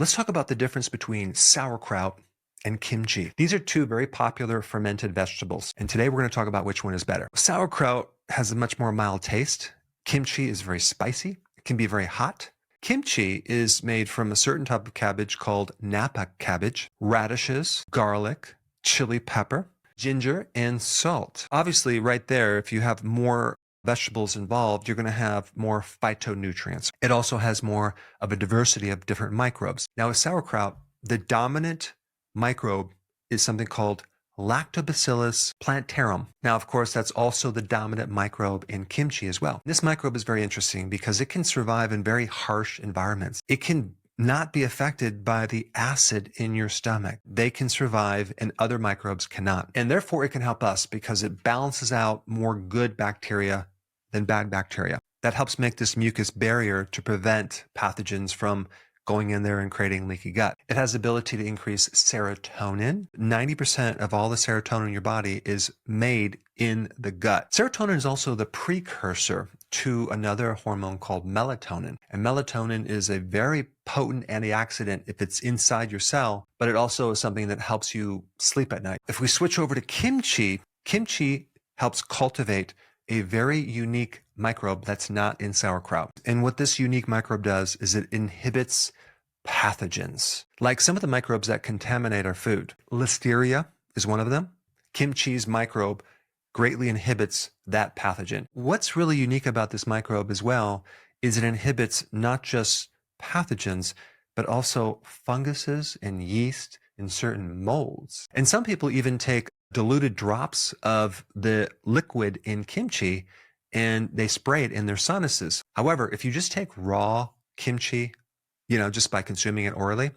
Let's talk about the difference between sauerkraut and kimchi. These are two very popular fermented vegetables, and today we're going to talk about which one is better. Sauerkraut has a much more mild taste. Kimchi is very spicy. It can be very hot. Kimchi is made from a certain type of cabbage called napa cabbage, radishes, garlic, chili pepper, ginger, and salt. Obviously, right there, if you have more vegetables involved, you're going to have more phytonutrients. It also has more of a diversity of different microbes. Now, with sauerkraut, the dominant microbe is something called Lactobacillus plantarum. Now, of course, that's also the dominant microbe in kimchi as well. This microbe is very interesting because it can survive in very harsh environments. It can not be affected by the acid in your stomach. They can survive and other microbes cannot. And therefore, it can help us because it balances out more good bacteria than bad bacteria. That helps make this mucus barrier to prevent pathogens from going in there and creating leaky gut. It has the ability to increase serotonin. 90% of all the serotonin in your body is made in the gut. Serotonin is also the precursor to another hormone called melatonin. And melatonin is a very potent antioxidant if it's inside your cell, but it also is something that helps you sleep at night. If we switch over to kimchi, kimchi helps cultivate a very unique microbe that's not in sauerkraut. And what this unique microbe does is it inhibits pathogens, like some of the microbes that contaminate our food. Listeria is one of them. Kimchi's microbe greatly inhibits that pathogen. What's really unique about this microbe as well is it inhibits not just pathogens, but also funguses and yeast and certain molds. And some people even take diluted drops of the liquid in kimchi and they spray it in their sinuses. However, if you just take raw kimchi, just by consuming it orally,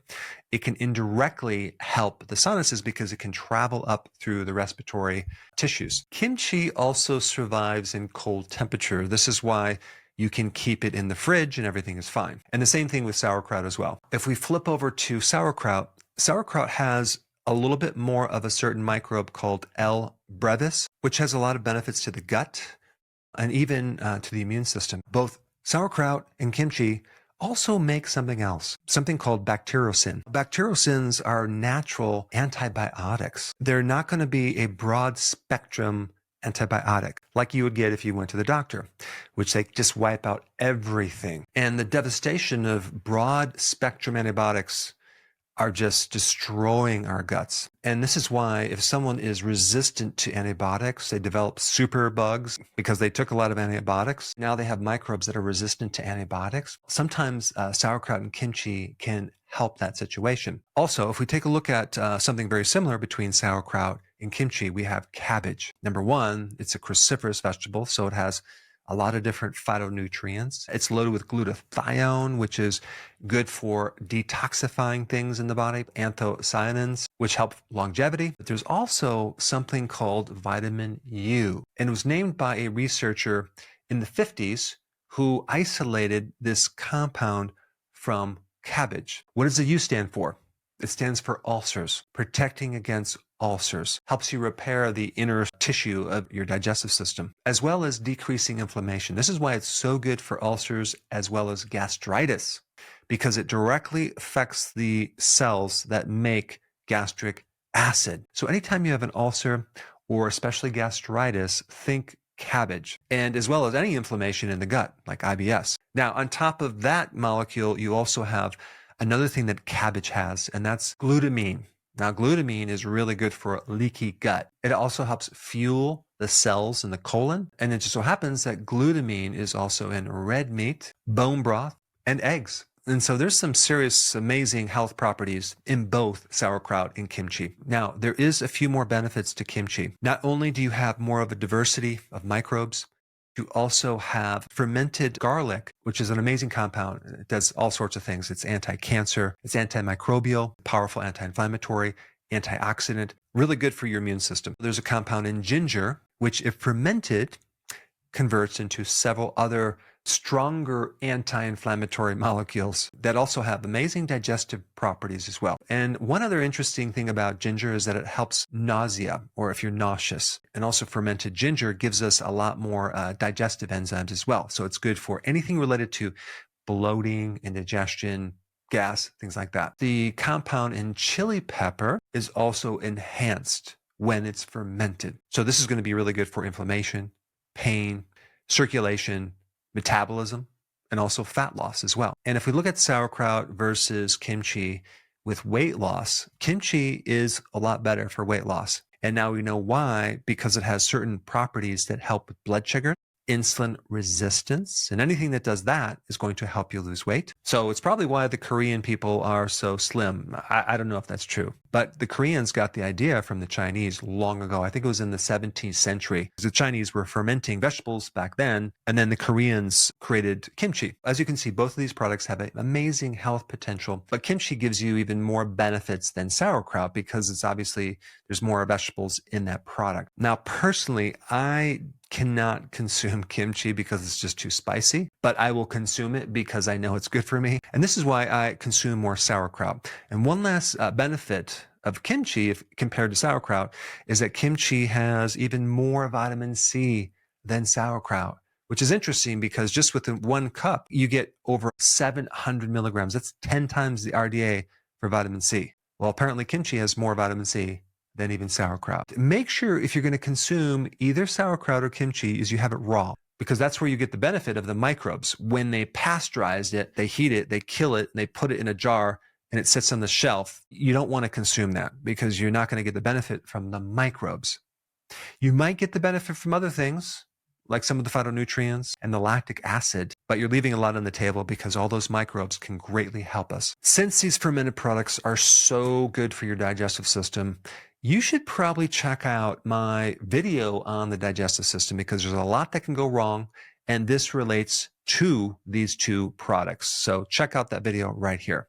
it can indirectly help the sinuses because it can travel up through the respiratory tissues. Kimchi also survives in cold temperature. This is why you can keep it in the fridge and everything is fine. And the same thing with sauerkraut as well. If we flip over to sauerkraut, sauerkraut has a little bit more of a certain microbe called L. brevis, which has a lot of benefits to the gut and even to the immune system. Both sauerkraut and kimchi also make something else, something called bacteriocin. Bacteriocins are natural antibiotics. They're not going to be a broad spectrum antibiotic like you would get if you went to the doctor, which they just wipe out everything. And the devastation of broad spectrum antibiotics are just destroying our guts. And this is why if someone is resistant to antibiotics, they develop super bugs because they took a lot of antibiotics. Now they have microbes that are resistant to antibiotics. Sometimes sauerkraut and kimchi can help that situation. Also, if we take a look at something very similar between sauerkraut and kimchi, we have cabbage. Number one, it's a cruciferous vegetable, so it has a lot of different phytonutrients. It's loaded with glutathione, which is good for detoxifying things in the body, anthocyanins, which help longevity. But there's also something called vitamin U, and it was named by a researcher in the 50s who isolated this compound from cabbage. What does the U stand for? It stands for ulcers, protecting against ulcers, helps you repair the inner tissue of your digestive system, as well as decreasing inflammation. This is why it's so good for ulcers as well as gastritis, because it directly affects the cells that make gastric acid. So anytime you have an ulcer or especially gastritis, think cabbage, and as well as any inflammation in the gut, like IBS. Now, on top of that molecule, you also have another thing that cabbage has, and that's glutamine. Now, glutamine is really good for leaky gut. It also helps fuel the cells in the colon. And it just so happens that glutamine is also in red meat, bone broth, and eggs. And so there's some serious, amazing health properties in both sauerkraut and kimchi. Now, there is a few more benefits to kimchi. Not only do you have more of a diversity of microbes, you also have fermented garlic, which is an amazing compound. It does all sorts of things. It's anti-cancer, it's antimicrobial, powerful anti-inflammatory, antioxidant, really good for your immune system. There's a compound in ginger, which if fermented, converts into several other stronger anti-inflammatory molecules that also have amazing digestive properties as well. And one other interesting thing about ginger is that it helps nausea, or if you're nauseous. And also fermented ginger gives us a lot more digestive enzymes as well. So it's good for anything related to bloating, indigestion, gas, things like that. The compound in chili pepper is also enhanced when it's fermented. So this is going to be really good for inflammation, pain, circulation, metabolism, and also fat loss as well. And if we look at sauerkraut versus kimchi with weight loss, kimchi is a lot better for weight loss. And now we know why, because it has certain properties that help with blood sugar, insulin resistance, and anything that does that is going to help you lose weight. So it's probably why the Korean people are so slim. I don't know if that's true, but the Koreans got the idea from the Chinese long ago. I think it was in the 17th century. The Chinese were fermenting vegetables back then, and then the Koreans created kimchi. As you can see, both of these products have an amazing health potential, but kimchi gives you even more benefits than sauerkraut because it's obviously, there's more vegetables in that product. Now, personally, I cannot consume kimchi because it's just too spicy, but I will consume it because I know it's good for me. And this is why I consume more sauerkraut. And one last benefit of kimchi, if compared to sauerkraut, is that kimchi has even more vitamin C than sauerkraut, which is interesting because just within 1 cup, you get over 700 milligrams. That's 10 times the RDA for vitamin C. Well, apparently kimchi has more vitamin C than even sauerkraut. Make sure if you're going to consume either sauerkraut or kimchi is you have it raw, because that's where you get the benefit of the microbes. When they pasteurize it, they heat it, they kill it, and they put it in a jar and it sits on the shelf. You don't want to consume that because you're not going to get the benefit from the microbes. You might get the benefit from other things, like some of the phytonutrients and the lactic acid, but you're leaving a lot on the table because all those microbes can greatly help us. Since these fermented products are so good for your digestive system, you should probably check out my video on the digestive system because there's a lot that can go wrong, and this relates to these 2 products. So check out that video right here.